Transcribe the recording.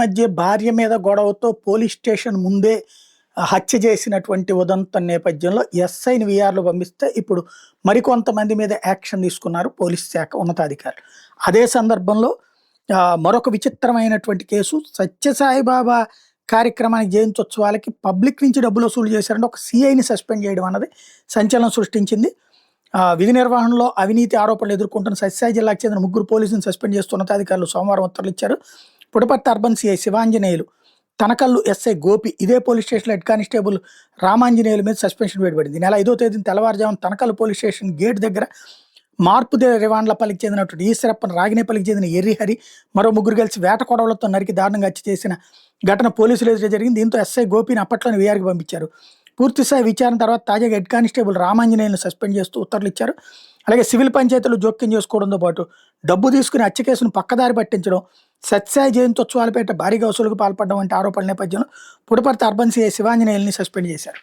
మధ్య భార్య మీద గొడవతో పోలీస్ స్టేషన్ ముందే హత్య చేసినటువంటి ఉదంతం నేపథ్యంలో ఎస్ఐని విఆర్‌లో పంపిస్తే ఇప్పుడు మరికొంతమంది మీద యాక్షన్ తీసుకున్నారు పోలీస్ శాఖ ఉన్నతాధికారులు. అదే సందర్భంలో మరొక విచిత్రమైనటువంటి కేసు సత్యసాయిబాబా కార్యక్రమానికి జయంత్యుత్సవాలకి పబ్లిక్ నుంచి డబ్బులు వసూలు చేశారంటే ఒక సీఐని సస్పెండ్ చేయడం అన్నది సంచలనం సృష్టించింది. విధి నిర్వహణలో అవినీతి ఆరోపణలు ఎదుర్కొంటున్న సత్యసాయి జిల్లాకు చెందిన 3 పోలీసులను సస్పెండ్ చేస్తూ ఉన్నతాధికారులు సోమవారం ఉత్తర్వులు ఇచ్చారు. Puttaparthi urban CI Sivanjaneyulu, Tanakal SI Gopi ఇదే పోలీస్ స్టేషన్లో హెడ్ కానిస్టేబుల్ రామాంజనేయుల మీద సస్పెన్షన్ వేయబడింది. నెల 5వ తేదీన తెల్లవారుజామున తనకల్లు పోలీస్ స్టేషన్ గేట్ దగ్గర మార్పుదే రివాండ్లపల్లికి చెందినటువంటి ఈశ్వరప్పన్, రాగినేపల్లికి చెందిన ఎర్రిహరి మరో 3 కలిసి వేట కొడవలతో నరికి దారుణంగా హత్య చేసిన ఘటన పోలీసులు ఎదుట జరిగింది. దీంతో ఎస్ఐ గోపిని అప్పట్లోనే వీఆర్‌కి పంపించారు. పూర్తిస్థాయి విచారణ తర్వాత తాజాగా హెడ్ కానిస్టేబుల్ రామాంజనేయులను సస్పెండ్ చేస్తూ ఉత్తర్వులు ఇచ్చారు. అలాగే సివిల్ పంచాయతీలు జోక్యం చేసుకోవడంతో పాటు డబ్బు తీసుకుని హత్య కేసును పక్కదారి పట్టించడం, సత్యసాయి జయంత్యుత్సవాలపై భారీగా వసూలుకు పాల్పడడం వంటి ఆరోపణల నేపథ్యంలో పుట్టపర్తి అర్బన్ సీఐ శివాంజనేయుల్ని సస్పెండ్ చేశారు.